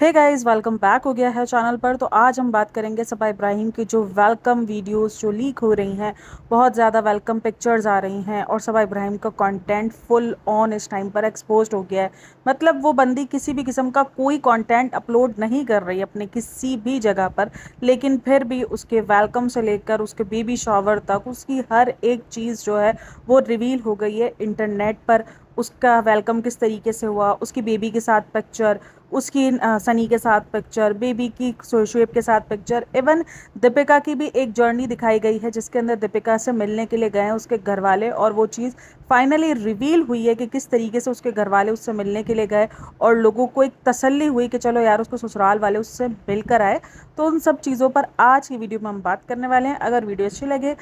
Hey guys, welcome back हो गया है चैनल पर। तो आज हम बात करेंगे सबा इब्राहिम की जो वेलकम वीडियोस जो लीक हो रही हैं। बहुत ज़्यादा वेलकम पिक्चर्स आ रही हैं और सबा इब्राहिम का कंटेंट फुल ऑन इस टाइम पर एक्सपोज्ड हो गया है। मतलब वो बंदी किसी भी किस्म का कोई कंटेंट अपलोड नहीं कर रही अपने किसी भी जगह पर, लेकिन फिर भी उसके वेलकम से लेकर उसके बेबी शावर तक उसकी हर एक चीज़ जो है वो रिवील हो गई है इंटरनेट पर। उसका वेलकम किस तरीके से हुआ, उसकी बेबी के साथ पिक्चर, उसकी सनी के साथ पिक्चर, बेबी की शोएब के साथ पिक्चर, इवन दीपिका की भी एक जर्नी दिखाई गई है जिसके अंदर दीपिका से मिलने के लिए गए हैं उसके घर वाले, और वो चीज़ फाइनली रिवील हुई है कि किस तरीके से उसके घर वाले उससे मिलने के लिए गए और लोगों को एक तसल्ली हुई कि चलो यार उसको ससुराल वाले उससे मिलकर आए। तो उन सब चीज़ों पर आज की वीडियो में हम बात करने वाले हैं। अगर वीडियो अच्छी लगे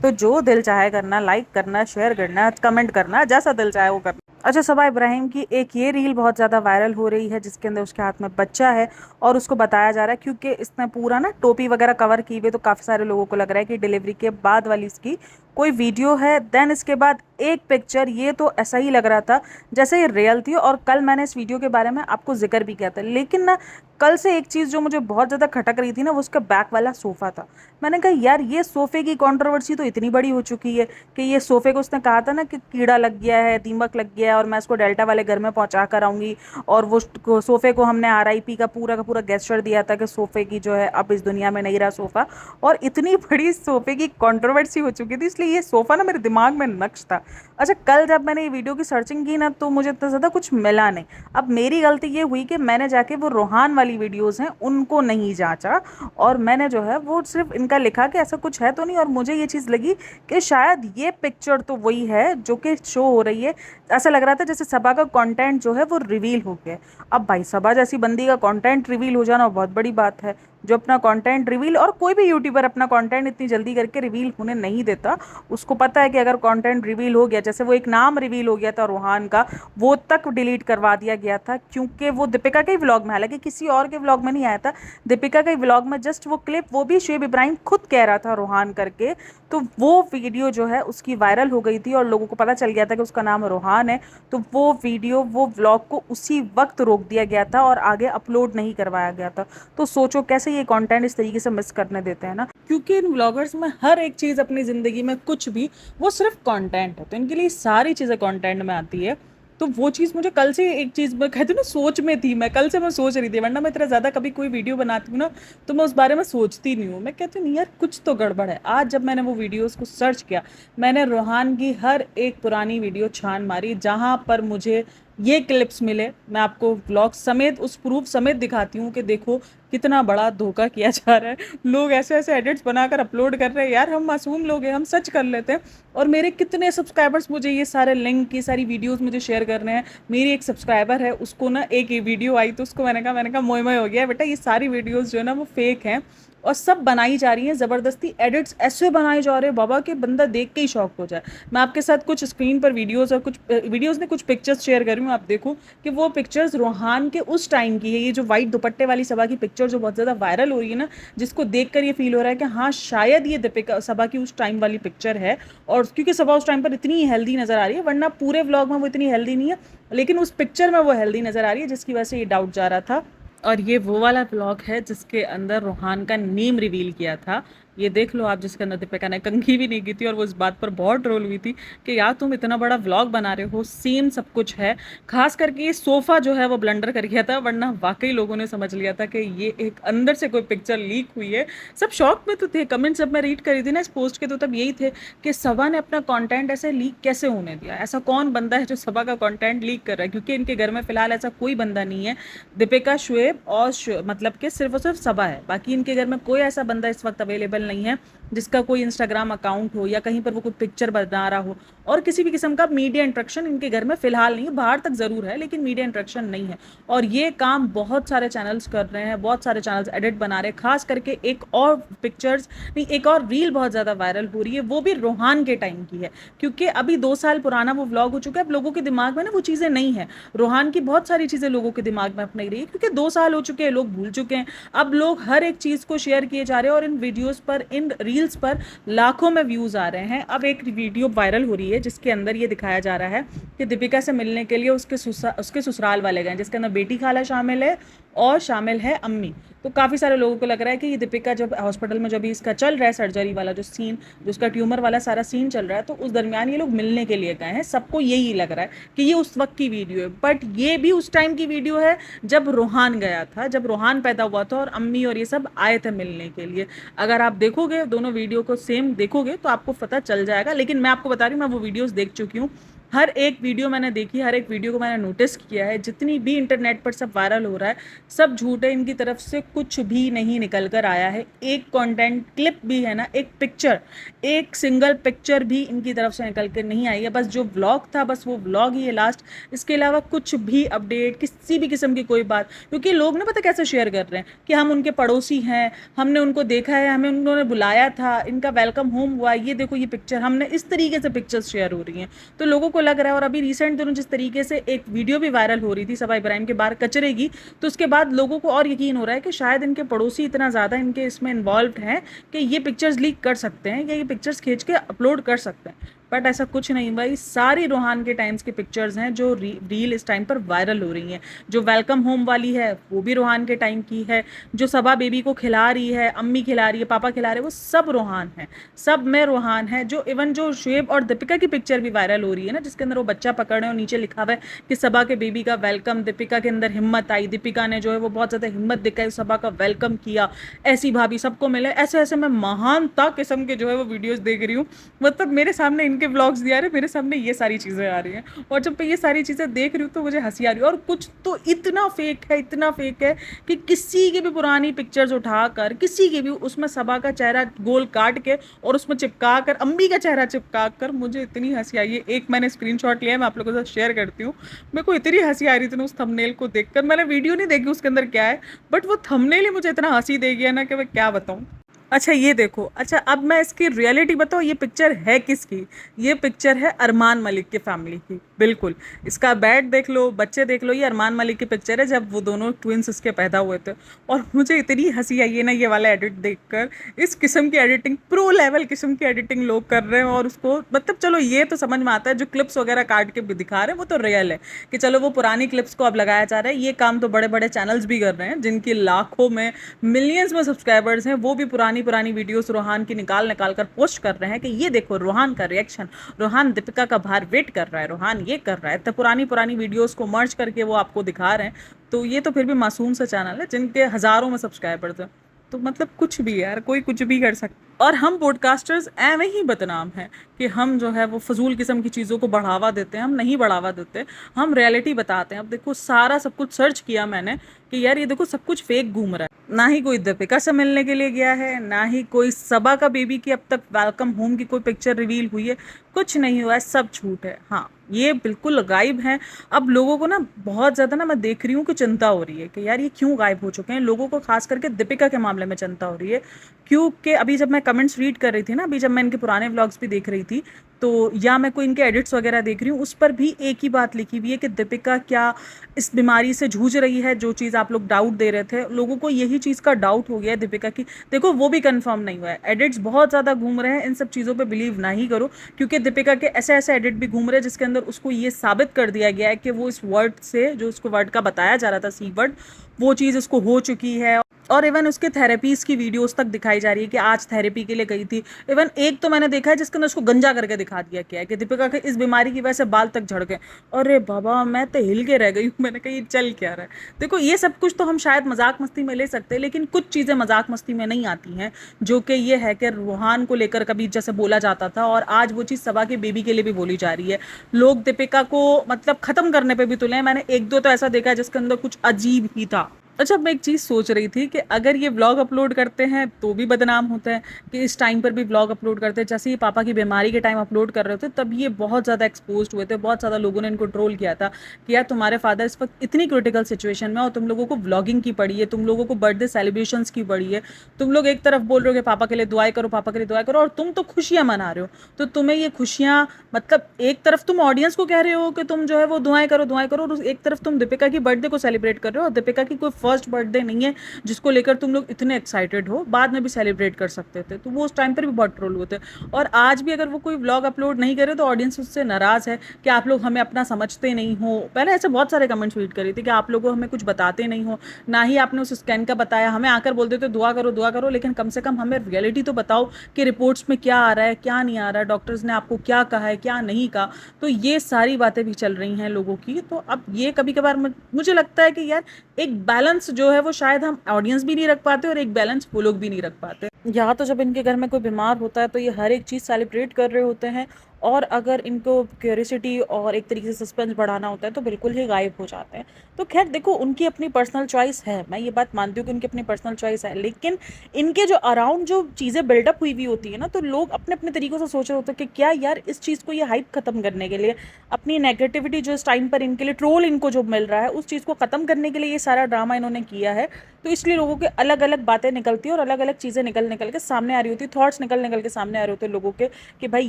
तो जो दिल चाहे करना, लाइक करना, शेयर करना, कमेंट करना, जैसा दिल चाहे वो करना। अच्छा, सबा इब्राहिम की एक ये रील बहुत ज़्यादा वायरल हो रही है जिसके अंदर उसके हाथ में बच्चा है और उसको बताया जा रहा है, क्योंकि इसने पूरा ना टोपी वगैरह कवर की हुई, तो काफ़ी सारे लोगों को लग रहा है कि डिलीवरी के बाद वाली इसकी कोई वीडियो है। देन इसके बाद एक पिक्चर, ये तो ऐसा ही लग रहा था जैसे ये रियल थी। और कल मैंने इस वीडियो के बारे में आपको जिक्र भी किया था, लेकिन ना कल से एक चीज़ जो मुझे बहुत ज़्यादा खटक रही थी ना, वो उसका बैक वाला सोफ़ा था। मैंने कहा यार, ये सोफ़े की कंट्रोवर्सी तो इतनी बड़ी हो चुकी है कि ये सोफ़े को उसने कहा था ना कि कीड़ा लग गया है, दीमक लग गया है और मैं इसको डेल्टा वाले घर में पहुंचा कर आऊँगी। और वो सोफ़े को हमने आरआईपी का पूरा गेस्चर दिया था कि सोफ़े की जो है अब इस दुनिया में नहीं रहा सोफ़ा। और इतनी बड़ी सोफ़े की कंट्रोवर्सी हो चुकी थी, इसलिए ये सोफ़ा ना मेरे दिमाग में नक्श था। अच्छा, कल जब मैंने ये वीडियो की सर्चिंग की ना, तो मुझे इतना ज़्यादा कुछ मिला नहीं। अब मेरी गलती ये हुई कि मैंने जाके वो रोहान वाली वीडियोज़ हैं उनको नहीं जांचा, और मैंने जो है वो सिर्फ इनका लिखा कि ऐसा कुछ है तो नहीं, और मुझे ये चीज़ लगी कि शायद ये पिक्चर तो वही है जो कि शो हो रही है। ऐसा लग रहा था जैसे सबा का कंटेंट जो है वो रिवील हो गया। अब भाई, सबा जैसी बंदी का कंटेंट रिवील हो जाना बहुत बड़ी बात है। जो अपना कंटेंट रिवील, और कोई भी यूट्यूबर अपना कंटेंट इतनी जल्दी करके रिवील होने नहीं देता। उसको पता है कि अगर कंटेंट रिवील हो गया, जैसे वो एक नाम रिवील हो गया था रोहान का, वो तक डिलीट करवा दिया गया था क्योंकि वो दीपिका के व्लॉग में, हालांकि किसी और के व्लॉग में नहीं आया था, दीपिका के व्लॉग में जस्ट वो क्लिप, वो भी शुएब इब्राहिम खुद कह रहा था रोहान करके। तो वो वीडियो जो है उसकी वायरल हो गई थी और लोगों को पता चल गया था कि उसका नाम रोहान है। तो वो वीडियो, वो व्लॉग को उसी वक्त रोक दिया गया था और आगे अपलोड नहीं करवाया गया था। तो सोचो कैसे ये कंटेंट इस तरीके से मिस करने देते हैं ना, क्योंकि इन व्लॉगर्स में हर एक चीज़ अपनी ज़िंदगी में कुछ भी, वो सिर्फ कंटेंट है, तो इनके लिए सारी चीज़ें कंटेंट में आती है। तो वो चीज़ मुझे कल से, एक चीज़ मैं कहती हूँ ना, सोच में थी, मैं कल से मैं सोच रही थी, वरना मैं इतना ज़्यादा कभी कोई वीडियो बनाती हूँ ना तो मैं उस बारे में सोचती नहीं हूँ। मैं कहती हूँ नहीं यार, कुछ तो गड़बड़ है। आज जब मैंने वो वीडियोस को सर्च किया, मैंने रोहान की हर एक पुरानी वीडियो छान मारी जहाँ पर मुझे ये क्लिप्स मिले। मैं आपको व्लॉग समेत, उस प्रूफ समेत दिखाती हूँ कि देखो कितना बड़ा धोखा किया जा रहा है। लोग ऐसे ऐसे एडिट्स बनाकर अपलोड कर रहे हैं। यार, हम मासूम लोग हैं, हम सच कर लेते हैं। और मेरे कितने सब्सक्राइबर्स मुझे ये सारे लिंक, ये सारी वीडियोस मुझे शेयर कर रहे हैं। मेरी एक सब्सक्राइबर है, उसको ना एक ये वीडियो आई तो उसको मैंने कहा मोए मोए हो गया बेटा, ये सारी वीडियोस जो है ना वो फेक हैं और सब बनाई जा रही हैं ज़बरदस्ती। एडिट्स ऐसे बनाए जा रहे हैं बाबा कि बंदा देख के ही शॉक हो जाए। मैं आपके साथ कुछ स्क्रीन पर वीडियोस और कुछ वीडियोस ने कुछ पिक्चर्स शेयर कर रही हूँ, आप देखो कि वो पिक्चर्स रोहान के उस टाइम की है। ये जो वाइट दुपट्टे वाली सबा की पिक्चर जो बहुत ज़्यादा वायरल हो रही है ना, जिसको देखकर ये फील हो रहा है कि हाँ शायद ये दीपिका सबा की उस टाइम वाली पिक्चर है। और क्योंकि सबा उस टाइम पर इतनी हेल्दी नज़र आ रही है, वरना पूरे व्लॉग में वो इतनी हेल्दी नहीं है, लेकिन उस पिक्चर में वो हेल्दी नज़र आ रही है, जिसकी वजह से ये डाउट जा रहा था। और ये वो वाला व्लॉग है जिसके अंदर रोहान का नेम रिवील किया था। ये देख लो आप, जिसके अंदर दीपिका ने कंघी भी नहीं की थी और वो इस बात पर बहुत ट्रोल हुई थी कि यार तुम इतना बड़ा व्लॉग बना रहे हो, सेम सब कुछ है। खास करके ये सोफ़ा जो है वो ब्लंडर कर गया था, वरना वाकई लोगों ने समझ लिया था कि ये एक अंदर से कोई पिक्चर लीक हुई है। सब शॉक में तो थे। कमेंट जब मैं रीड करी थी ना इस पोस्ट के, तो तब यही थे कि सबा ने अपना कंटेंट ऐसे लीक कैसे होने दिया। ऐसा कौन बंदा है जो सबा का कंटेंट लीक कर रहा है, क्योंकि इनके घर में फिलहाल ऐसा कोई बंदा नहीं है। दीपिका, शुएब और मतलब कि सिर्फ और सिर्फ सबा है। बाकी इनके घर में कोई ऐसा बंदा इस वक्त अवेलेबल नहीं है जिसका कोई इंस्टाग्राम अकाउंट हो या कहीं पर वो कोई पिक्चर बना रहा हो। और किसी भी किस्म का मीडिया इंट्रैक्शन इनके घर में फिलहाल नहीं है। बाहर तक ज़रूर है लेकिन मीडिया इंट्रैक्शन नहीं है। और ये काम बहुत सारे चैनल्स कर रहे हैं, बहुत सारे चैनल्स एडिट बना रहे हैं। खास करके एक और पिक्चर्स नहीं, एक और रील बहुत ज़्यादा वायरल हो रही है, वो भी रोहान के टाइम की है, क्योंकि अभी 2 साल पुराना वो व्लॉग हो चुका है। अब लोगों के दिमाग में ना वो चीज़ें नहीं है। रोहान की बहुत सारी चीज़ें लोगों के दिमाग में अपनी रही है, क्योंकि 2 साल हो चुके हैं, लोग भूल चुके हैं। अब लोग हर एक चीज़ को शेयर किए जा रहे हैं और इन वीडियोस पर, इन रील्स पर लाखों में व्यूज़ आ रहे हैं। अब एक वीडियो वायरल हो रही है जिसके अंदर ये दिखाया जा रहा है कि दीपिका से मिलने के लिए उसके ससुराल वाले गए, जिसके अंदर बेटी खाला शामिल है और शामिल है अम्मी। तो काफ़ी सारे लोगों को लग रहा है कि ये दीपिका जब हॉस्पिटल में जब इसका चल रहा है सर्जरी वाला जो सीन, जो उसका ट्यूमर वाला सारा सीन चल रहा है, तो उस दरमियान ये लोग मिलने के लिए गए हैं। सबको यही लग रहा है कि ये उस वक्त की वीडियो है, बट ये भी उस टाइम की वीडियो है जब रोहान गया था, जब रोहान पैदा हुआ था और अम्मी और ये सब आए थे मिलने के लिए। अगर आप देखोगे दोनों वीडियो को सेम देखोगे तो आपको पता चल जाएगा। लेकिन मैं आपको बता रही हूँ, मैं वो वीडियोस देख चुकी हूँ, हर एक वीडियो मैंने देखी, हर एक वीडियो को मैंने नोटिस किया है। जितनी भी इंटरनेट पर सब वायरल हो रहा है सब झूठ है, इनकी तरफ से कुछ भी नहीं निकल कर आया है। एक कंटेंट क्लिप भी है ना, एक पिक्चर, एक सिंगल पिक्चर भी इनकी तरफ से निकल कर नहीं आई है। बस जो व्लॉग था बस वो व्लॉग ही है लास्ट, इसके अलावा कुछ भी अपडेट किसी भी किस्म की कोई बात। क्योंकि लोग ना पता कैसे शेयर कर रहे हैं कि हम उनके पड़ोसी हैं, हमने उनको देखा है, हमें उन्होंने बुलाया था, इनका वेलकम होम हुआ, ये देखो ये पिक्चर हमने, इस तरीके से पिक्चर्स शेयर हो रही हैं। तो लोगों को लग रहा है। और अभी रिसेंट दिनों जिस तरीके से एक वीडियो भी वायरल हो रही थी सबा इब्राहिम के बाहर कचरे की, तो उसके बाद लोगों को और यकीन हो रहा है कि शायद इनके पड़ोसी इतना ज़्यादा इनके इसमें इन्वॉल्व हैं कि ये पिक्चर्स लीक कर सकते हैं या ये पिक्चर्स खींच के अपलोड कर सकते हैं। बट ऐसा कुछ नहीं भाई, सारी रोहान के टाइम्स की पिक्चर्स हैं जो रील इस टाइम पर वायरल हो रही हैं। जो वेलकम होम वाली है वो भी रोहान के टाइम की है, जो सबा बेबी को खिला रही है, अम्मी खिला रही है, पापा खिला रहे हैं, वो सब रोहान है, सब में रोहान है। जो इवन जो शुएब और दीपिका की पिक्चर भी वायरल हो रही है ना, जिसके अंदर वो बच्चा पकड़ रहे हैं और नीचे लिखा हुआ है कि सबा के बेबी का वेलकम, दीपिका के अंदर हिम्मत आई, दीपिका ने जो है वो बहुत ज़्यादा हिम्मत दिखाई, सबा का वेलकम किया, ऐसी भाभी सबको मिले, ऐसे ऐसे मैं महानता किस्म के जो है वो वीडियोस देख रही हूँ। मतलब मेरे सामने इनके व्लॉग्स दिया रहे, मेरे सामने ये सारी चीज़ें आ रही हैं, और जब मैं ये सारी चीज़ें देख रही हूँ तो मुझे हंसी आ रही है। और कुछ तो इतना फेक है, इतना फेक है कि किसी की भी पुरानी पिक्चर्स उठाकर, किसी की भी उसमें सबा का चेहरा गोल काट के और उसमें चिपका कर अम्मी का चेहरा चिपका कर, मुझे इतनी हंसी आई है। एक मैंने स्क्रीनशॉट लिया है, मैं आप लोगों के साथ शेयर करती हूँ। मेरे को इतनी हंसी आ रही थी ना उस थंबनेल को देखकर, मैंने वीडियो नहीं देखी उसके अंदर क्या है, बट वो थंबनेल ही मुझे इतना हंसी दे गया ना कि मैं क्या बताऊँ। अच्छा ये देखो, अच्छा अब मैं इसकी रियलिटी बताऊँ, ये पिक्चर है किसकी? ये पिक्चर है अरमान मलिक की फैमिली की, बिल्कुल। इसका बेड देख लो, बच्चे देख लो, ये अरमान मलिक की पिक्चर है जब वो दोनों ट्विंस इसके पैदा हुए थे। और मुझे इतनी हंसी आई है ना ये वाला एडिट देखकर। इस किस्म की एडिटिंग, प्रो लेवल किस्म की एडिटिंग लोग कर रहे हैं, और उसको मतलब चलो ये तो समझ में आता है, जो क्लिप्स वगैरह काट के दिखा रहे हैं वो तो रियल है कि चलो वो पुरानी क्लिप्स को अब लगाया जा रहा है। ये काम तो बड़े बड़े चैनल्स भी कर रहे हैं जिनकी लाखों में, मिलियंस में सब्सक्राइबर्स हैं, वो भी पुरानी पुरानी वीडियोस रोहान की निकाल निकाल कर पोस्ट कर रहे हैं कि ये देखो रोहान का रिएक्शन, रोहान दीपिका का बाहर वेट कर रहा है, रोहान ये कर रहा है। तो पुरानी पुरानी वीडियोस को मर्ज करके वो आपको दिखा रहे हैं। तो ये तो फिर भी मासूम सा चैनल है जिनके हज़ारों में सब्सक्राइबर्स हैं। तो मतलब कुछ भी यार, कोई कुछ भी कर सकता। और हम पॉडकास्टर्स एवं ही बदनाम हैं कि हम जो है वो फजूल किस्म की चीज़ों को बढ़ावा देते हैं। हम नहीं बढ़ावा देते, हम रियलिटी बताते हैं। अब देखो सारा सब कुछ सर्च किया मैंने कि यार ये देखो सब कुछ फेक घूम रहा है। ना ही कोई दीपिका से मिलने के लिए गया है, ना ही कोई सबा का बेबी की अब तक वेलकम होम की कोई पिक्चर रिवील हुई है, कुछ नहीं हुआ है, सब झूठ है। हाँ ये बिल्कुल गायब हैं। अब लोगों को ना बहुत ज़्यादा ना, मैं देख रही हूँ कि चिंता हो रही है कि यार ये क्यों गायब हो चुके हैं। लोगों को खास करके दीपिका के मामले में चिंता हो रही है, क्योंकि अभी जब मैं कमेंट्स रीड कर रही थी ना, अभी जब मैं इनके पुराने व्लॉग्स भी देख रही थी, तो या मैं कोई इनके एडिट्स वगैरह देख रही हूँ, उस पर भी एक ही बात लिखी हुई है कि दीपिका क्या इस बीमारी से जूझ रही है। जो चीज़ आप लोग डाउट दे रहे थे, लोगों को यही चीज़ का डाउट हो गया है दीपिका की। देखो वो भी कंफर्म नहीं हुआ है, एडिट्स बहुत ज़्यादा घूम रहे हैं, इन सब चीज़ों पे बिलीव ना ही करो। क्योंकि दीपिका के ऐसे ऐसे एडिट भी घूम रहे हैं जिसके अंदर उसको ये साबित कर दिया गया है कि वो इस वर्ड से, जो उसको वर्ड का बताया जा रहा था सी वर्ड, वो चीज़ उसको हो चुकी है। और इवन उसके थेरेपीज़ की वीडियोस तक दिखाई जा रही है कि आज थेरेपी के लिए गई थी। इवन एक तो मैंने देखा है जिसके अंदर उसको गंजा करके दिखा दिया गया है कि दीपिका के इस बीमारी की वजह से बाल तक झड़ गए। अरे बाबा मैं तो हिल के रह गई हूँ, मैंने कहा ये चल क्या रहा है। देखो ये सब कुछ तो हम शायद मजाक मस्ती में ले सकते हैं, लेकिन कुछ चीज़ें मजाक मस्ती में नहीं आती हैं, जो कि ये है कि रोहान को लेकर कभी जैसे बोला जाता था और आज वो चीज़ सबा के बेबी के लिए भी बोली जा रही है। लोग दीपिका को मतलब ख़त्म करने पर भी तुले हैं। मैंने एक दो तो ऐसा देखा है जिसके अंदर कुछ अजीब ही था। अच्छा मैं एक चीज़ सोच रही थी कि अगर ये व्लॉग अपलोड करते हैं तो भी बदनाम होता है, कि इस टाइम पर भी व्लॉग अपलोड करते हैं, जैसे ही पापा की बीमारी के टाइम अपलोड कर रहे थे तब ये बहुत ज़्यादा एक्सपोज हुए थे, बहुत ज़्यादा लोगों ने इनको ट्रोल किया था कि यार तुम्हारे फादर इस वक्त इतनी क्रिटिकल सिचुएशन में और तुम लोगों को व्लॉगिंग की पड़ी है, तुम लोगों को बर्थडे सेलिब्रेशंस की पड़ी है, तुम लोग एक तरफ बोल रहे हो कि पापा के लिए दुआएं करो, पापा के लिए दुआएं करो, और तुम तो खुशियाँ मना रहे हो। तो तुम्हें ये खुशियाँ, मतलब एक तरफ तुम ऑडियंस को कह रहे हो कि तुम जो है वो दुआएं करो, और एक तरफ तुम दीपिका की बर्थडे को सेलिब्रेट कर रहे हो और दीपिका की कोई फर्स्ट बर्थडे नहीं है जिसको लेकर तुम लोग इतने एक्साइटेड हो, बाद में भी सेलिब्रेट कर सकते थे। तो वो उस टाइम पर भी बहुत ट्रोल हुए थे। और आज भी अगर वो कोई व्लॉग अपलोड नहीं करे तो ऑडियंस उससे नाराज़ है कि आप लोग हमें अपना समझते नहीं हो। पहले ऐसे बहुत सारे कमेंट्स रीड करी थी कि आप लोगों हमें कुछ बताते नहीं हो, ना ही आपने उस स्कैन का बताया, हमें आकर बोलते थे दुआ करो, लेकिन कम से कम हमें रियलिटी तो बताओ कि रिपोर्ट्स में क्या आ रहा है, क्या नहीं आ रहा है, डॉक्टर्स ने आपको क्या कहा है, क्या नहीं कहा। तो ये सारी बातें भी चल रही हैं लोगों की। तो अब ये कभी कभार मुझे लगता है कि यार एक बैलेंस जो है वो शायद हम ऑडियंस भी नहीं रख पाते और एक बैलेंस वो लोग भी नहीं रख पाते। या तो जब इनके घर में कोई बीमार होता है तो ये हर एक चीज़ सेलिब्रेट कर रहे होते हैं, और अगर इनको क्यूरियोसिटी और एक तरीके से सस्पेंस बढ़ाना होता है तो बिल्कुल ही गायब हो जाते हैं। तो खैर देखो, उनकी अपनी पर्सनल चॉइस है, मैं ये बात मानती हूँ कि उनकी अपनी पर्सनल चॉइस है, लेकिन इनके जो अराउंड जो चीज़ें बिल्डअप हुई हुई होती है ना, तो लोग अपने अपने तरीक़ों से सोच रहे होते हैं कि क्या यार इस चीज़ को ये हाइप ख़त्म करने के लिए, अपनी नेगेटिविटी जो इस टाइम पर इनके लिए ट्रोल इनको जो मिल रहा है उस चीज़ को ख़त्म करने के लिए ये सारा ड्रामा इन्होंने किया है। तो इसलिए लोगों के अलग अलग बातें निकलती है और अलग अलग चीज़ें निकल निकल के सामने आ रही होती है, थॉट्स निकल के सामने आ रहे होते हैं लोगों के कि भाई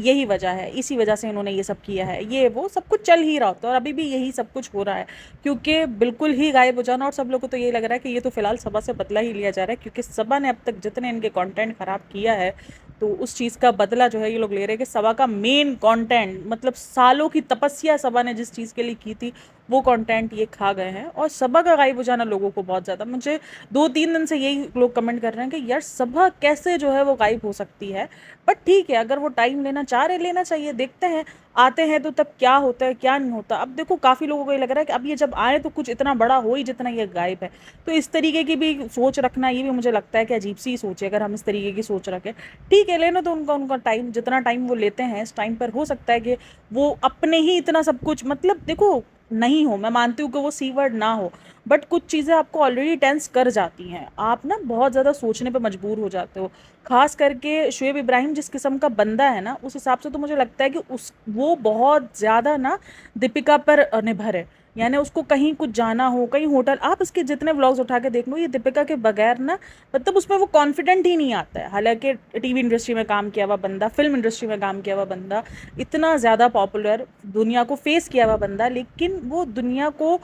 यही वजह है, इसी वजह से इन्होंने ये सब किया है, ये वो सब कुछ चल ही रहा होता है और अभी भी यही सब कुछ हो रहा है। क्योंकि बिल्कुल ही गायब हो जाना, और सब लोगों को तो ये लग रहा है कि ये तो फिलहाल सबा से बदला ही लिया जा रहा है, क्योंकि सबा ने अब तक जितने इनके कंटेंट खराब किया है तो उस चीज़ का बदला जो है ये लोग ले रहे हैं कि सबा का मेन कंटेंट, मतलब सालों की तपस्या सबा ने जिस चीज़ के लिए की थी वो कंटेंट ये खा गए हैं। और सबा का गायब हो जाना लोगों को बहुत ज़्यादा, मुझे 2-3 दिन से यही लोग कमेंट कर रहे हैं कि यार सबा कैसे जो है वो गायब हो सकती है। बट ठीक है, अगर वो टाइम लेना चाह रहे लेना चाहिए, देखते हैं आते हैं तो तब क्या होता है क्या नहीं होता। अब देखो काफ़ी लोगों को ये लग रहा है कि अब ये जब आए तो कुछ इतना बड़ा हो ही जितना ये गायब है। तो इस तरीके की भी सोच रखना, ये भी मुझे लगता है कि अजीब सी सोच है। अगर हम इस तरीके की सोच रखें, ठीक है, लेना तो उनका उनका टाइम, जितना टाइम वो लेते हैं इस टाइम पर हो सकता है कि वो अपने ही इतना सब कुछ, मतलब देखो नहीं हो, मैं मानती हूँ कि वो सी वर्ड ना हो, बट कुछ चीज़ें आपको ऑलरेडी टेंस कर जाती हैं, आप ना बहुत ज़्यादा सोचने पे मजबूर हो जाते हो। ख़ास करके शुएब इब्राहिम जिस किस्म का बंदा है ना, उस हिसाब से तो मुझे लगता है कि उस वो बहुत ज़्यादा ना दीपिका पर निर्भर है। यानी उसको कहीं कुछ जाना हो, कहीं होटल, आप इसके जितने व्लॉग्स उठा के देख लो, ये दीपिका के बगैर ना, मतलब उसमें वो कॉन्फिडेंट ही नहीं आता है। हालांकि टीवी इंडस्ट्री में काम किया हुआ बंदा, फिल्म इंडस्ट्री में काम किया हुआ बंदा, इतना ज़्यादा पॉपुलर, दुनिया को फेस किया हुआ बंदा, लेकिन वो दुनिया को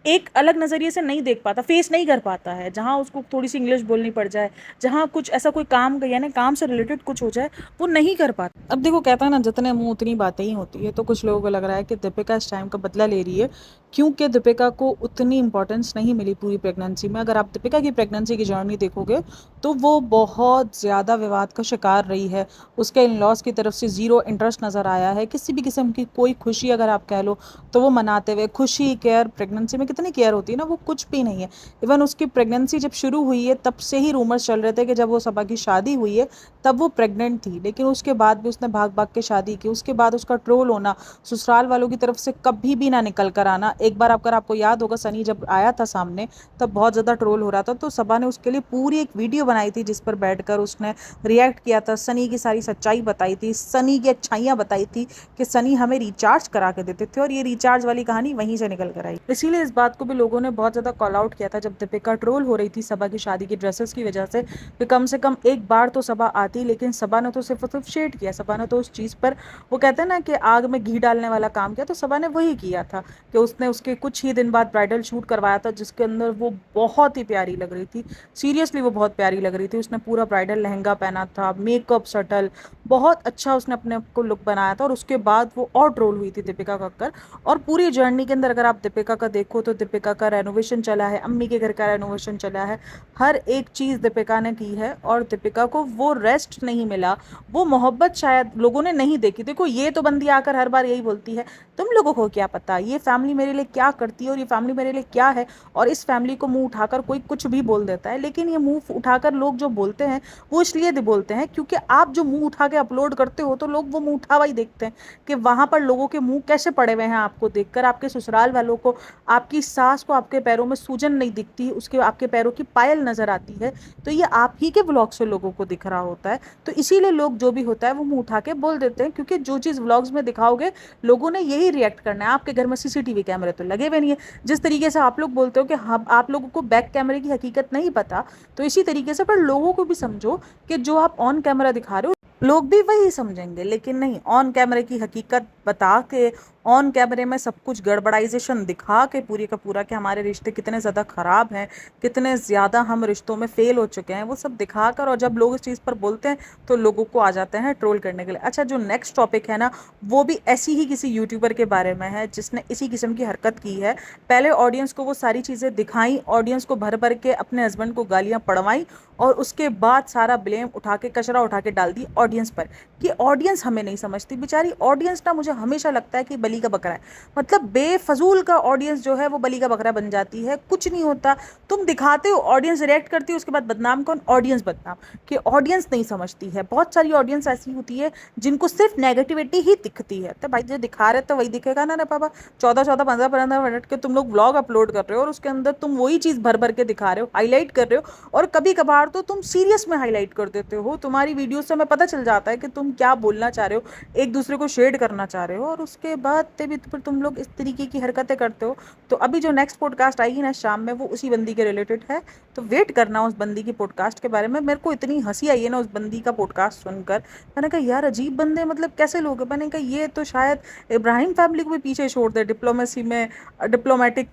एक अलग नज़रिए से नहीं देख पाता, फेस नहीं कर पाता है। जहाँ उसको थोड़ी सी इंग्लिश बोलनी पड़ जाए, जहाँ कुछ ऐसा कोई काम यानी काम से रिलेटेड कुछ हो जाए, वो नहीं कर पाता। अब देखो कहता है ना, जितने मुंह उतनी बातें ही होती है। तो कुछ लोगों को लग रहा है कि दीपिका इस टाइम का बदला ले रही है, क्योंकि दीपिका को उतनी इंपॉर्टेंस नहीं मिली पूरी प्रेगनेंसी में। अगर आप दीपिका की प्रेगनेंसी की जर्नी देखोगे तो वो बहुत ज़्यादा विवाद का शिकार रही है। उसके इन लॉज की तरफ से ज़ीरो इंटरेस्ट नज़र आया है, किसी भी किस्म की कोई खुशी अगर आप कह लो तो वो मनाते हुए, खुशी केयर, प्रेगनेंसी में कितनी केयर होती है ना, वो कुछ भी नहीं है। इवन उसकी प्रेगनेंसी जब शुरू हुई है तब से ही रूमर्स चल रहे थे कि जब वो सबा की शादी हुई है तब वो प्रेग्नेंट थी, लेकिन उसके बाद भी उसने भाग भाग के शादी की। उसके बाद उसका ट्रोल होना, ससुराल वालों की तरफ से कभी भी ना निकल कर आना। एक बार अगर आपको याद होगा, सनी जब आया था सामने तब बहुत ज़्यादा ट्रोल हो रहा था, तो सबा ने उसके लिए पूरी एक वीडियो बनाई थी जिस पर बैठकर उसने रिएक्ट किया था, सनी की सारी सच्चाई बताई थी, सनी की अच्छाइयाँ बताई थी कि सनी हमें रिचार्ज करा के देते थे, और ये रिचार्ज वाली कहानी वहीं से निकल कर आई। इसीलिए इस बात को भी लोगों ने बहुत ज़्यादा कॉल आउट किया था जब दीपिका ट्रोल हो रही थी सबा की शादी की ड्रेसेस की वजह से कम कम एक बार तो सबा आती, लेकिन सबा ने तो सिर्फ शेड किया। सबा ने तो उस चीज़ पर, वो कहते हैं ना कि आग में घी डालने वाला काम किया, तो सबा ने वही किया था कि उसने उसके कुछ ही दिन बाद ब्राइडल शूट करवाया था जिसके अंदर वो बहुत ही प्यारी लग रही थी। सीरियसली वो बहुत प्यारी लग रही थी। उसने पूरा ब्राइडल लहंगा पहना था, मेकअप सटल, बहुत अच्छा उसने अपने को लुक बनाया था। और उसके बाद वो और ट्रोल हुई थी दीपिका कक्कर। और पूरी जर्नी के अंदर अगर आप दीपिका का देखो तो दीपिका का रेनोवेशन चला है, अम्मी के घर का रेनोवेशन चला है, हर एक चीज़ दीपिका ने की है, और दीपिका को वो रेस्ट नहीं मिला, वो मोहब्बत शायद लोगों ने नहीं देखी। देखो ये तो बंदी आकर हर बार यही बोलती है, तुम लोगों को क्या पता ये फैमिली मेरे लिए क्या करती है और ये फैमिली मेरे लिए क्या है, और इस फैमिली को मुंह उठाकर कोई कुछ भी बोल देता है। लेकिन ये मुंह उठाकर लोग जो बोलते हैं वो इसलिए बोलते हैं क्योंकि आप जो मुंह उठा के अपलोड करते हो तो लोग वो मुंह उठा ही देखते हैं कि वहाँ पर लोगों के मुंह कैसे पड़े हुए हैं आपको देखकर। आपके ससुराल वालों को, आपकी सास को आपके पैरों में सूजन नहीं दिखती, उसके आपके पैरों की पायल नज़र आती है, तो ये आप ही के व्लॉग से लोगों को दिख रहा होता है। तो इसीलिए लोग जो भी होता है वो मुंह उठा के बोल देते हैं, क्योंकि जो चीज़ व्लॉग्स में दिखाओगे लोगों ने यही रिएक्ट करना है। आपके घर में सीसीटीवी कैमरे तो लगे हुए नहीं है, जिस तरीके से आप लोग बोलते हो कि हम आप लोगों को बैक कैमरे की हकीकत नहीं पता, तो इसी तरीके से पर लोगों को भी समझो कि जो आप ऑन कैमरा दिखा रहे हो लोग भी वही समझेंगे, लेकिन नहीं, ऑन कैमरे की हकीकत बता के ऑन कैमरे में सब कुछ गड़बड़ाइजेशन दिखा के पूरी का पूरा कि हमारे रिश्ते कितने ज़्यादा ख़राब हैं, कितने ज़्यादा हम रिश्तों में फेल हो चुके हैं, वो सब दिखाकर, और जब लोग इस चीज़ पर बोलते हैं तो लोगों को आ जाते हैं ट्रोल करने के लिए। अच्छा, जो नेक्स्ट टॉपिक है ना, वो भी ऐसी ही किसी यूट्यूबर के बारे में है जिसने इसी किस्म की हरकत की है। पहले ऑडियंस को वो सारी चीज़ें दिखाई, ऑडियंस को भर भर के अपने हस्बैंड को गालियाँ पड़वाई, और उसके बाद सारा ब्लेम उठा के, कचरा उठा के डाल दी ऑडियंस पर कि ऑडियंस हमें नहीं समझती। बेचारी ऑडियंस ना, मुझे हमेशा लगता है कि बलि का बकरा है। मतलब बेफजूल का ऑडियंस जो है वो बलि का बकरा बन जाती है, कुछ नहीं होता। तुम दिखाते हो, ऑडियंस रिएक्ट करती है, उसके बाद बदनाम कौन? ऑडियंस बदनाम, कि ऑडियंस नहीं समझती है। बहुत सारी ऑडियंस ऐसी होती है जिनको सिर्फ नेगेटिविटी ही दिखती है। तो भाई जो दिखा रहे तो वही दिखेगा ना रे बाबा। 14-14, 15-15 मिनट के तुम लोग व्लॉग अपलोड कर रहे हो और उसके अंदर तुम वही चीज़ भर भर के दिखा रहे हो, हाईलाइट कर रहे हो, और कभी कभार तो तुम सीरियस में हाईलाइट कर देते हो। तुम्हारी वीडियो से हमें पता चल जाता है कि तुम क्या बोलना चाह रहे हो, एक दूसरे को शेड करना चाह रहे हो, और उसके बाद भी फिर तुम लोग इस तरीके की हरकतें करते हो। तो अभी जो नेक्स्ट पॉडकास्ट आएगी ना शाम में, वो उसी बंदी के रिलेटेड है, तो वेट करना उस बंदी की पॉडकास्ट के बारे में। मेरे को इतनी हंसी आई है ना उस बंदी का पॉडकास्ट सुनकर। मैंने कहा यार अजीब बंदे, मतलब कैसे लोग हैं। मैंने कहा ये तो शायद इब्राहिम फैमिली को भी पीछे छोड़ दे डिप्लोमेसी में, डिप्लोमेटिक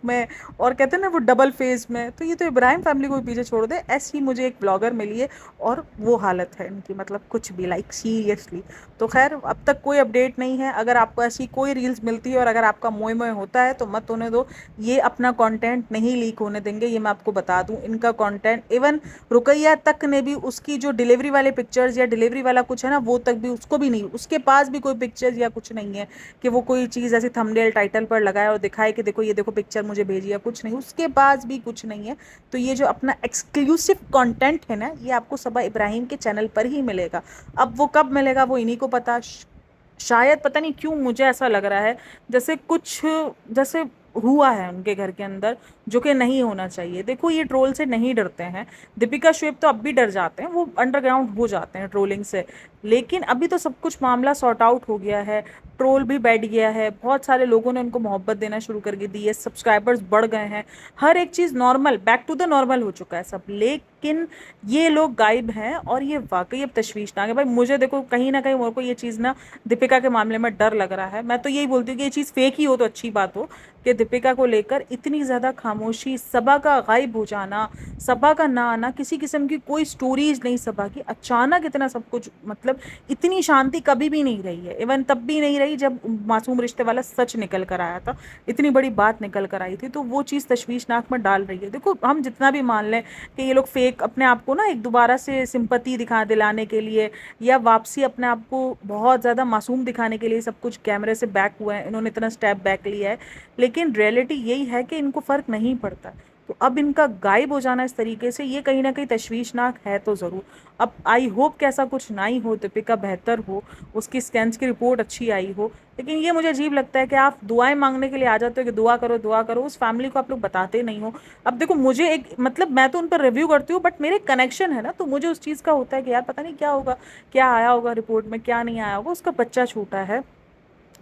में, और कहते हैं ना वो डबल फेज में, तो ये तो इब्राहिम फैमिली को भी पीछे छोड़ दे। ऐसी मुझे एक ब्लॉगर मिली है और वो हालत है इनकी, मतलब कुछ भी, लाइक सीरियसली। तो खैर अब तक कोई अपडेट नहीं है। अगर आपको ऐसी कोई रील्स मिलती है और अगर आपका मोए मोए होता है तो मत होने दो। ये अपना कंटेंट नहीं लीक होने देंगे, ये मैं आपको बता दूं। इनका कंटेंट, इवन रुकैया तक ने भी उसकी जो डिलीवरी वाले पिक्चर्स या डिलीवरी वाला कुछ है ना, वो तक भी उसको भी नहीं, उसके पास भी कोई पिक्चर्स या कुछ नहीं है कि वो कोई चीज़ ऐसी थंबनेल टाइटल पर लगाए और दिखाए कि देखो ये देखो पिक्चर मुझे भेजी, या कुछ नहीं, उसके पास भी कुछ नहीं है। तो ये जो अपना एक्सक्लूसिव कंटेंट है ना, ये आपको सबा इब्राहिम के चैनल पर ही मिलेगा। अब वो कब मिलेगा वो इन्हीं को पता। शायद, पता नहीं क्यों मुझे ऐसा लग रहा है जैसे कुछ, जैसे हुआ है उनके घर के अंदर, जो कि नहीं होना चाहिए। देखो ये ट्रोल से नहीं डरते हैं, दीपिका शुएब तो अब भी डर जाते हैं, वो अंडरग्राउंड हो जाते हैं ट्रोलिंग से। लेकिन अभी तो सब कुछ मामला सॉर्ट आउट हो गया है, ट्रोल भी बैठ गया है, बहुत सारे लोगों ने उनको मोहब्बत देना शुरू कर दी है, सब्सक्राइबर्स बढ़ गए हैं, हर एक चीज़ normal, back to the normal हो चुका है सब। लेकिन ये लोग गायब हैं और ये वाकई अब तशवीशनाक है। भाई मुझे देखो कहीं ना कहीं मेरे को ये चीज़ ना दीपिका के मामले में डर लग रहा है। मैं तो यही बोलती हूँ कि ये चीज़ फेक ही हो तो अच्छी बात हो, कि दीपिका को लेकर इतनी ज़्यादा खामोशी, सबा का गायब हो जाना, सबा का ना आना, किसी किस्म की कोई स्टोरीज नहीं सबा की, अचानक इतना सब कुछ, मतलब इतनी शांति कभी भी नहीं रही है। इवन तब भी नहीं रही जब मासूम रिश्ते वाला सच निकल कर आया था, इतनी बड़ी बात निकल कर आई थी, तो वो चीज़ तशवीशनाक में डाल रही है। देखो हम जितना भी मान लें कि ये लोग फेक अपने आप को ना एक दोबारा से सिंपति दिखा दिलाने के लिए, या वापसी अपने आप को बहुत ज़्यादा मासूम दिखाने के लिए सब कुछ कैमरे से बैक हुए हैं, इन्होंने इतना स्टेप बैक लिया है, लेकिन रियलिटी यही है कि इनको फ़र्क नहीं पड़ता। तो अब इनका गायब हो जाना इस तरीके से, ये कहीं ना कहीं तशवीशनाक है तो ज़रूर। अब आई होप कि ऐसा कुछ ना ही हो, दीपिका बेहतर हो, उसकी स्कैन्स की रिपोर्ट अच्छी आई हो। लेकिन ये मुझे अजीब लगता है कि आप दुआएं मांगने के लिए आ जाते हो कि दुआ करो दुआ करो, उस फैमिली को आप लोग बताते नहीं हो। अब देखो मुझे एक, मतलब मैं तो उन पर रिव्यू करती हूँ, बट मेरे कनेक्शन है ना, तो मुझे उस चीज़ का होता है कि यार पता नहीं क्या होगा, क्या आया होगा रिपोर्ट में, क्या नहीं आया होगा। उसका बच्चा छोटा है,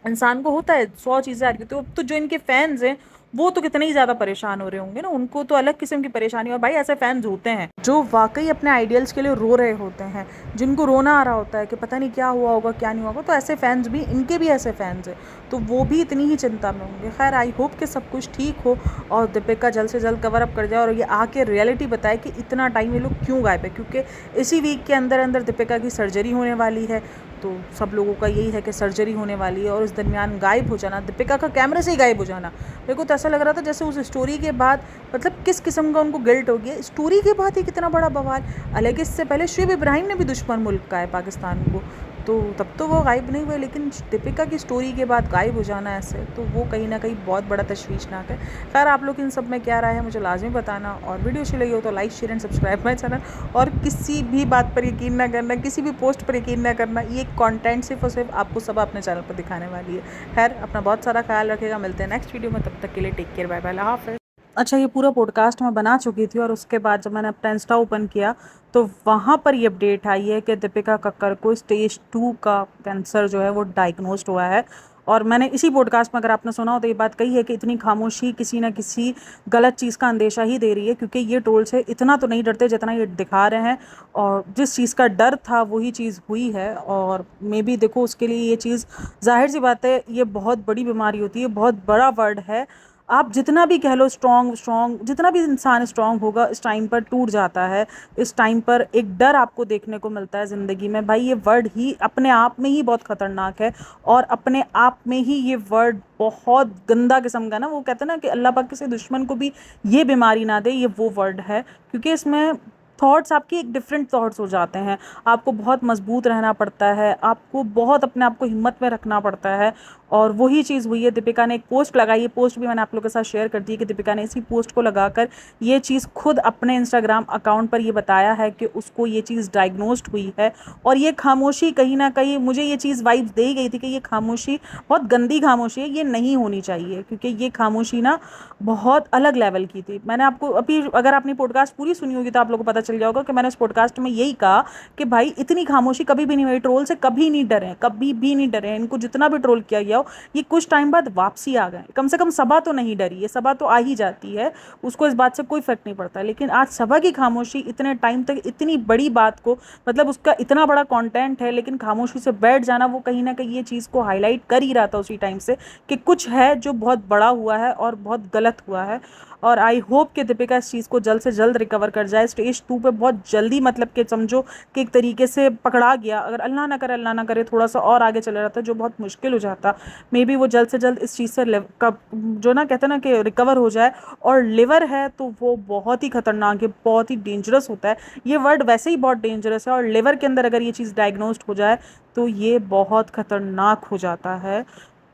इंसान को होता है 100 चीज़ें आ रही, तो अब तो जो इनके फैंस हैं वो तो कितने ही ज़्यादा परेशान हो रहे होंगे ना, उनको तो अलग किस्म की परेशानी। और भाई ऐसे फैंस होते हैं जो वाकई अपने आइडियल्स के लिए रो रहे होते हैं, जिनको रोना आ रहा होता है कि पता नहीं क्या हुआ होगा क्या नहीं हुआ होगा, तो ऐसे फैंस भी, इनके भी ऐसे फैंस हैं, तो वो भी इतनी ही चिंता में होंगे। खैर आई होप कि सब कुछ ठीक हो और दीपिका जल्द से जल्द कवर अप कर जाए और ये आके रियलिटी बताए कि इतना टाइम ये लोग क्यों गायब है। क्योंकि इसी वीक के अंदर अंदर दीपिका की सर्जरी होने वाली है, तो सब लोगों का यही है कि सर्जरी होने वाली है, और इस दरमियान गायब हो जाना, दीपिका का कैमरे से ही गायब हो जाना, मेरे को तो ऐसा लग रहा था जैसे उस स्टोरी के बाद, मतलब किस किस्म का उनको गिल्ट हो गया, स्टोरी के बाद ही कितना बड़ा बवाल। हालांकि इससे पहले शुएब इब्राहिम ने भी दुश्मन मुल्क का है पाकिस्तान को, तो तब तो वो गायब नहीं हुए, लेकिन दीपिका की स्टोरी के बाद गायब हो जाना ऐसे, तो वो कहीं ना कहीं बहुत बड़ा तशवीशनाक है। खैर आप लोग इन सब में क्या राय है मुझे लाजमी बताना, और वीडियो अच्छी लगी हो तो like share and subscribe my channel. और किसी भी बात पर यकीन ना करना, किसी भी पोस्ट पर यकीन ना करना, ये कंटेंट सिर्फ और सिर्फ आपको सब अपने चैनल पर दिखाने वाली है। खैर अपना बहुत सारा ख्याल रखेगा, मिलते हैं नेक्स्ट वीडियो में, तब तक के लिए टेक केयर, बाय बाय, अल्लाह हाफ़िज़। अच्छा, ये पूरा पॉडकास्ट मैं बना चुकी थी और उसके बाद जब मैंने अपना इंस्टा ओपन किया तो वहाँ पर ये अपडेट आई है कि दीपिका कक्कर को स्टेज 2 का कैंसर जो है वो डायग्नोस्ड हुआ है, और मैंने इसी पॉडकास्ट में, अगर आपने सुना हो तो, ये बात कही है कि इतनी खामोशी किसी ना किसी गलत चीज़ का अंदेशा ही दे रही है, क्योंकि ये ट्रोल से इतना तो नहीं डरते जितना ये दिखा रहे हैं। और जिस चीज़ का डर था वही चीज़ हुई है। और मे बी देखो, उसके लिए ये चीज़, जाहिर सी बात है, ये बहुत बड़ी बीमारी होती है, बहुत बड़ा वर्ड है। आप जितना भी कह लो स्ट्रॉन्ग स्ट्रॉन्ग, जितना भी इंसान स्ट्रॉन्ग होगा, इस टाइम पर टूट जाता है। इस टाइम पर एक डर आपको देखने को मिलता है ज़िंदगी में। भाई ये वर्ड ही अपने आप में ही बहुत ख़तरनाक है, और अपने आप में ही ये वर्ड बहुत गंदा किस्म का ना, वो कहते हैं ना कि अल्लाह पाक किसी दुश्मन को भी ये बीमारी ना दे, ये वो वर्ड है। क्योंकि इसमें थॉट्स आपकी एक डिफरेंट थॉट्स हो जाते हैं। आपको बहुत मजबूत रहना पड़ता है, आपको बहुत अपने आप को हिम्मत में रखना पड़ता है। और वही चीज़ हुई है। दीपिका ने एक पोस्ट लगाई है, पोस्ट भी मैंने आप लोगों के साथ शेयर कर दी है कि दीपिका ने इसी पोस्ट को लगाकर ये चीज़ खुद अपने इंस्टाग्राम अकाउंट पर ये बताया है कि उसको ये चीज़ डायग्नोस्ड हुई है। और ये खामोशी कहीं ना कहीं मुझे ये चीज़ वाइब्स दे ही गई थी कि ये खामोशी बहुत गंदी खामोशी है, ये नहीं होनी चाहिए, क्योंकि ये खामोशी ना बहुत अलग लेवल की थी। मैंने आपको अभी, अगर आपने पॉडकास्ट पूरी सुनी होगी तो आप लोगों को पता चल गया होगा कि मैंने इस पॉडकास्ट में यही कहा कि भाई इतनी खामोशी कभी भी नहीं हुई, ट्रोल से कभी नहीं डरे, कभी भी नहीं डरे। इनको जितना भी ट्रोल किया गया हो, ये कुछ टाइम बाद वापसी आ गए। कम से कम सभा तो नहीं डरी, ये सभा तो आ ही जाती है, उसको इस बात से कोई फर्क नहीं पड़ता। लेकिन आज सभा की खामोशी इतने टाइम तक इतनी बड़ी बात को, मतलब उसका इतना बड़ा कंटेंट है, लेकिन खामोशी से बैठ जाना, वो कहीं ना कहीं ये चीज़ को हाईलाइट कर ही रहा था उसी टाइम से कि कुछ है जो बहुत बड़ा हुआ है और बहुत गलत हुआ है। और आई होप कि दीपिका इस चीज़ को जल्द से जल्द रिकवर कर जाए। स्टेज 2 पे बहुत जल्दी, मतलब कि समझो कि एक तरीके से पकड़ा गया। अगर अल्लाह ना करे थोड़ा सा और आगे चला जाता, जो बहुत मुश्किल हो जाता, मे बी वो जल्द से जल्द इस चीज़ से जो ना कहते हैं ना कि रिकवर हो जाए। और लिवर है तो वो बहुत ही खतरनाक है, बहुत ही डेंजरस होता है। ये वर्ड वैसे ही बहुत डेंजरस है, और लिवर के अंदर अगर ये चीज़ डायग्नोस्ड हो जाए तो ये बहुत खतरनाक हो जाता है।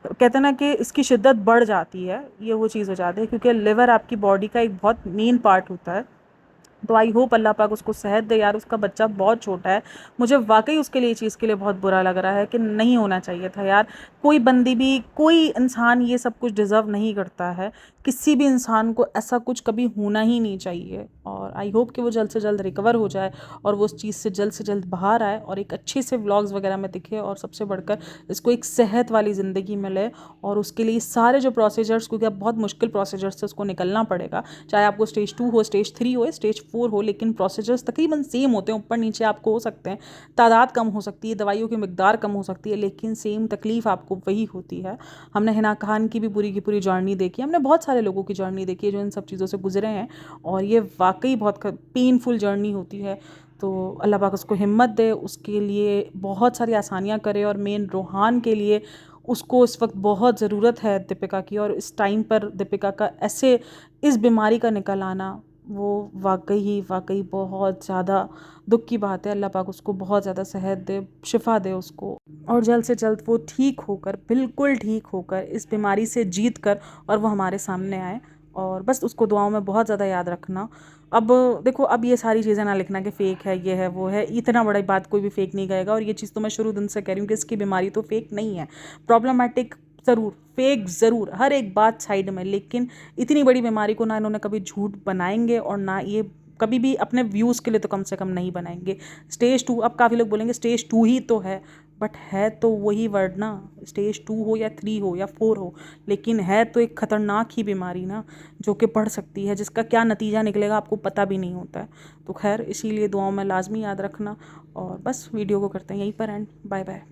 कहते हैं ना कि इसकी शिद्दत बढ़ जाती है, ये वो चीज़ हो जाती है, क्योंकि लिवर आपकी बॉडी का एक बहुत मेन पार्ट होता है। तो आई होप अल्लाह पाक उसको सेहत दे यार, उसका बच्चा बहुत छोटा है। मुझे वाकई उसके लिए, चीज़ के लिए बहुत बुरा लग रहा है कि नहीं होना चाहिए था यार। कोई बंदी भी, कोई इंसान ये सब कुछ डिज़र्व नहीं करता है। किसी भी इंसान को ऐसा कुछ कभी होना ही नहीं चाहिए। और आई होप कि वो जल्द से जल्द रिकवर हो जाए, और वो उस चीज़ से जल्द बाहर आए, और एक अच्छे से व्लॉग्स वगैरह में दिखे, और सबसे बढ़कर इसको एक सेहत वाली ज़िंदगी मिले। और उसके लिए सारे जो प्रोसीजर्स, क्योंकि अब बहुत मुश्किल प्रोसीजर्स से उसको निकलना पड़ेगा, चाहे आपको स्टेज 2 हो, स्टेज 3 हो, स्टेज 4 हो, लेकिन प्रोसीजर्स तकरीबन सेम होते हैं। ऊपर नीचे आपको हो सकते हैं, तादाद कम हो सकती है, दवाइयों की मिकदार कम हो सकती है, लेकिन सेम तकलीफ़ आपको वही होती है। हमने हिना खान की भी पूरी की पूरी जर्नी देखी, हमने बहुत सारे लोगों की जर्नी देखी है जो इन सब चीज़ों से गुजरे हैं, और ये वाकई बहुत पेनफुल जर्नी होती है। तो अल्लाह पाक उसको हिम्मत दे, उसके लिए बहुत सारी आसानियाँ करे। और मेन रोहान के लिए, उसको इस वक्त बहुत ज़रूरत है दीपिका की, और इस टाइम पर दीपिका का ऐसे इस बीमारी का निकल आना, वो वाकई बहुत ज़्यादा दुख की बात है। अल्लाह पाक उसको बहुत ज़्यादा सेहत दे, शिफा दे उसको, और जल्द से जल्द वो ठीक होकर, बिल्कुल ठीक होकर, इस बीमारी से जीत कर, और वो हमारे सामने आए। और बस उसको दुआओं में बहुत ज़्यादा याद रखना। अब देखो, अब ये सारी चीज़ें ना लिखना कि फ़ेक है, ये है, वो है, इतना बड़ी बात कोई भी फ़ेक नहीं कहेगा। और ये चीज़ तो मैं शुरू दिन से कह रही हूँ कि इसकी बीमारी तो फ़ेक नहीं है, प्रॉब्लमेटिक ज़रूर, फेक ज़रूर, हर एक बात साइड में, लेकिन इतनी बड़ी बीमारी को ना इन्होंने कभी झूठ बनाएंगे, और ना ये कभी भी अपने व्यूज़ के लिए तो कम से कम नहीं बनाएंगे। स्टेज 2, अब काफ़ी लोग बोलेंगे स्टेज 2 ही तो है, बट है तो वही वर्ड ना, स्टेज 2 हो या 3 हो या 4 हो, लेकिन है तो एक ख़तरनाक ही बीमारी ना, जो कि बढ़ सकती है, जिसका क्या नतीजा निकलेगा आपको पता भी नहीं होता है। तो खैर, इसीलिए दुआओं में लाजमी याद रखना। और बस वीडियो को करते हैं यहीं पर एंड। Bye bye.